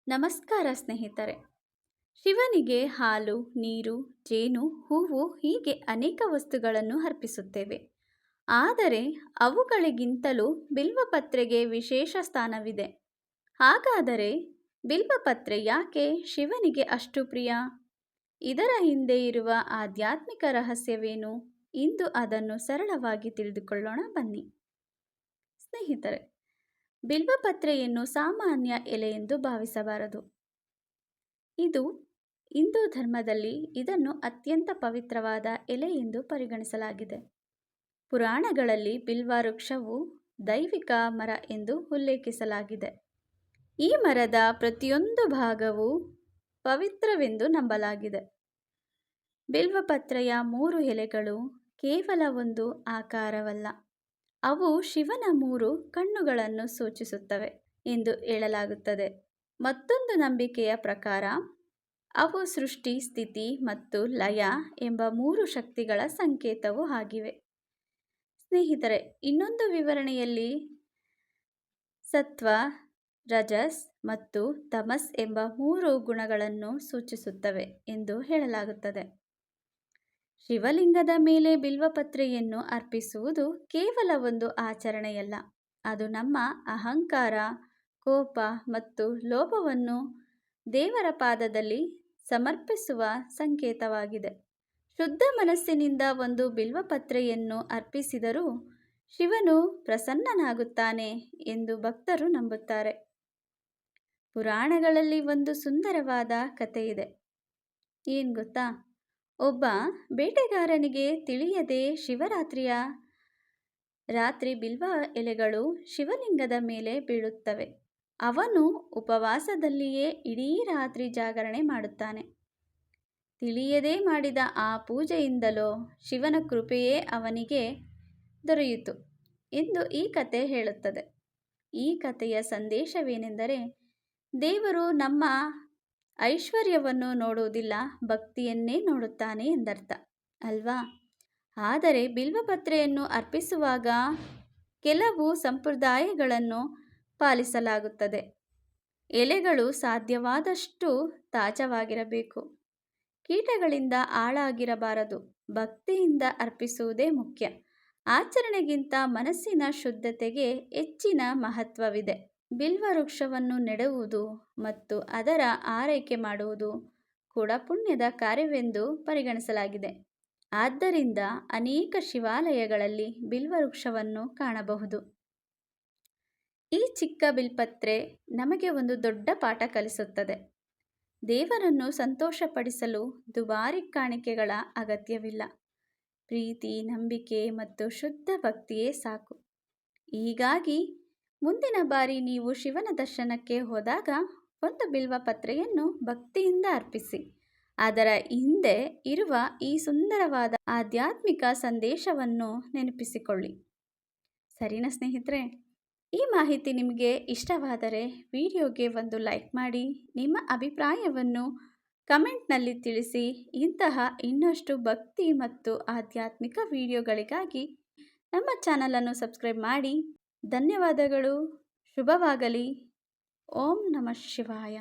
ನಮಸ್ಕಾರ ಸ್ನೇಹಿತರೆ. ಶಿವನಿಗೆ ಹಾಲು, ನೀರು, ಜೇನು, ಹೂವು ಹೀಗೆ ಅನೇಕ ವಸ್ತುಗಳನ್ನು ಅರ್ಪಿಸುತ್ತೇವೆ. ಆದರೆ ಅವುಗಳಿಗಿಂತಲೂ ಬಿಲ್ವಪತ್ರೆಗೆ ವಿಶೇಷ ಸ್ಥಾನವಿದೆ. ಹಾಗಾದರೆ ಬಿಲ್ವಪತ್ರೆ ಯಾಕೆ ಶಿವನಿಗೆ ಅಷ್ಟು ಪ್ರಿಯ? ಇದರ ಹಿಂದೆ ಇರುವ ಆಧ್ಯಾತ್ಮಿಕ ರಹಸ್ಯವೇನು? ಇಂದು ಅದನ್ನು ಸರಳವಾಗಿ ತಿಳಿದುಕೊಳ್ಳೋಣ ಬನ್ನಿ. ಸ್ನೇಹಿತರೆ, ಬಿಲ್ವಪತ್ರೆಯನ್ನು ಸಾಮಾನ್ಯ ಎಲೆ ಎಂದು ಭಾವಿಸಬಾರದು. ಇದು ಹಿಂದೂ ಧರ್ಮದಲ್ಲಿ ಇದನ್ನು ಅತ್ಯಂತ ಪವಿತ್ರವಾದ ಎಲೆ ಎಂದು ಪರಿಗಣಿಸಲಾಗಿದೆ. ಪುರಾಣಗಳಲ್ಲಿ ಬಿಲ್ವ ವೃಕ್ಷವು ದೈವಿಕ ಮರ ಎಂದು ಉಲ್ಲೇಖಿಸಲಾಗಿದೆ. ಈ ಮರದ ಪ್ರತಿಯೊಂದು ಭಾಗವೂ ಪವಿತ್ರವೆಂದು ನಂಬಲಾಗಿದೆ. ಬಿಲ್ವಪತ್ರೆಯ 3 ಎಲೆಗಳು ಕೇವಲ ಒಂದು ಆಕಾರವಲ್ಲ, ಅವು ಶಿವನ 3 ಕಣ್ಣುಗಳನ್ನು ಸೂಚಿಸುತ್ತವೆ ಎಂದು ಹೇಳಲಾಗುತ್ತದೆ. ಮತ್ತೊಂದು ನಂಬಿಕೆಯ ಪ್ರಕಾರ ಅವು ಸೃಷ್ಟಿ, ಸ್ಥಿತಿ ಮತ್ತು ಲಯ ಎಂಬ 3 ಶಕ್ತಿಗಳ ಸಂಕೇತವೂ ಆಗಿವೆ. ಸ್ನೇಹಿತರೆ, ಇನ್ನೊಂದು ವಿವರಣೆಯಲ್ಲಿ ಸತ್ವ, ರಜಸ್ ಮತ್ತು ತಮಸ್ ಎಂಬ 3 ಗುಣಗಳನ್ನು ಸೂಚಿಸುತ್ತವೆ ಎಂದು ಹೇಳಲಾಗುತ್ತದೆ. ಶಿವಲಿಂಗದ ಮೇಲೆ ಬಿಲ್ವಪತ್ರೆಯನ್ನು ಅರ್ಪಿಸುವುದು ಕೇವಲ ಒಂದು ಆಚರಣೆಯಲ್ಲ, ಅದು ನಮ್ಮ ಅಹಂಕಾರ, ಕೋಪ ಮತ್ತು ಲೋಭವನ್ನು ದೇವರ ಪಾದದಲ್ಲಿ ಸಮರ್ಪಿಸುವ ಸಂಕೇತವಾಗಿದೆ. ಶುದ್ಧ ಮನಸ್ಸಿನಿಂದ ಒಂದು ಬಿಲ್ವಪತ್ರೆಯನ್ನು ಅರ್ಪಿಸಿದರೂ ಶಿವನು ಪ್ರಸನ್ನನಾಗುತ್ತಾನೆ ಎಂದು ಭಕ್ತರು ನಂಬುತ್ತಾರೆ. ಪುರಾಣಗಳಲ್ಲಿ ಒಂದು ಸುಂದರವಾದ ಕಥೆಯಿದೆ. ಏನು ಗೊತ್ತಾ? ಒಬ್ಬ ಬೇಟೆಗಾರನಿಗೆ ತಿಳಿಯದೆ ಶಿವರಾತ್ರಿಯ ರಾತ್ರಿ ಬಿಲ್ವ ಎಲೆಗಳು ಶಿವಲಿಂಗದ ಮೇಲೆ ಬೀಳುತ್ತವೆ. ಅವನು ಉಪವಾಸದಲ್ಲಿಯೇ ಇಡೀ ರಾತ್ರಿ ಜಾಗರಣೆ ಮಾಡುತ್ತಾನೆ. ತಿಳಿಯದೆ ಮಾಡಿದ ಆ ಪೂಜೆಯಿಂದಲೋ ಶಿವನ ಕೃಪೆಯೇ ಅವನಿಗೆ ದೊರೆಯಿತು ಎಂದು ಈ ಕತೆ ಹೇಳುತ್ತದೆ. ಈ ಕಥೆಯ ಸಂದೇಶವೇನೆಂದರೆ, ದೇವರು ನಮ್ಮ ಐಶ್ವರ್ಯವನ್ನು ನೋಡುವುದಿಲ್ಲ, ಭಕ್ತಿಯನ್ನೇ ನೋಡುತ್ತಾನೆ ಎಂದರ್ಥ ಅಲ್ವಾ? ಆದರೆ ಬಿಲ್ವಪತ್ರೆಯನ್ನು ಅರ್ಪಿಸುವಾಗ ಕೆಲವು ಸಂಪ್ರದಾಯಗಳನ್ನು ಪಾಲಿಸಲಾಗುತ್ತದೆ. ಎಲೆಗಳು ಸಾಧ್ಯವಾದಷ್ಟು ತಾಜಾವಾಗಿರಬೇಕು, ಕೀಟಗಳಿಂದ ಹಾಳಾಗಿರಬಾರದು. ಭಕ್ತಿಯಿಂದ ಅರ್ಪಿಸುವುದೇ ಮುಖ್ಯ. ಆಚರಣೆಗಿಂತ ಮನಸ್ಸಿನ ಶುದ್ಧತೆಗೆ ಹೆಚ್ಚಿನ ಮಹತ್ವವಿದೆ. ಬಿಲ್ವ ವೃಕ್ಷವನ್ನು ನೆಡುವುದು ಮತ್ತು ಅದರ ಆರೈಕೆ ಮಾಡುವುದು ಕೂಡ ಪುಣ್ಯದ ಕಾರ್ಯವೆಂದು ಪರಿಗಣಿಸಲಾಗಿದೆ. ಆದ್ದರಿಂದ ಅನೇಕ ಶಿವಾಲಯಗಳಲ್ಲಿ ಬಿಲ್ವ ವೃಕ್ಷವನ್ನು ಕಾಣಬಹುದು. ಈ ಚಿಕ್ಕ ಬಿಲ್ಪತ್ರೆ ನಮಗೆ ಒಂದು ದೊಡ್ಡ ಪಾಠ ಕಲಿಸುತ್ತದೆ. ದೇವರನ್ನು ಸಂತೋಷಪಡಿಸಲು ದುಬಾರಿ ಕಾಣಿಕೆಗಳ ಅಗತ್ಯವಿಲ್ಲ. ಪ್ರೀತಿ, ನಂಬಿಕೆ ಮತ್ತು ಶುದ್ಧ ಭಕ್ತಿಯೇ ಸಾಕು. ಹೀಗಾಗಿ ಮುಂದಿನ ಬಾರಿ ನೀವು ಶಿವನ ದರ್ಶನಕ್ಕೆ ಹೋದಾಗ ಒಂದು ಬಿಲ್ವಪತ್ರೆಯನ್ನು ಭಕ್ತಿಯಿಂದ ಅರ್ಪಿಸಿ. ಅದರ ಹಿಂದೆ ಇರುವ ಈ ಸುಂದರವಾದ ಆಧ್ಯಾತ್ಮಿಕ ಸಂದೇಶವನ್ನು ನೆನಪಿಸಿಕೊಳ್ಳಿ. ಸರಿನಾ ಸ್ನೇಹಿತರೆ? ಈ ಮಾಹಿತಿ ನಿಮಗೆ ಇಷ್ಟವಾದರೆ ವಿಡಿಯೋಗೆ ಒಂದು ಲೈಕ್ ಮಾಡಿ, ನಿಮ್ಮ ಅಭಿಪ್ರಾಯವನ್ನು ಕಮೆಂಟ್ನಲ್ಲಿ ತಿಳಿಸಿ. ಇಂತಹ ಇನ್ನಷ್ಟು ಭಕ್ತಿ ಮತ್ತು ಆಧ್ಯಾತ್ಮಿಕ ವಿಡಿಯೋಗಳಿಗಾಗಿ ನಮ್ಮ ಚಾನಲನ್ನು ಸಬ್ಸ್ಕ್ರೈಬ್ ಮಾಡಿ. ಧನ್ಯವಾದಗಳು. ಶುಭವಾಗಲಿ. ಓಂ ನಮಃ ಶಿವಾಯ.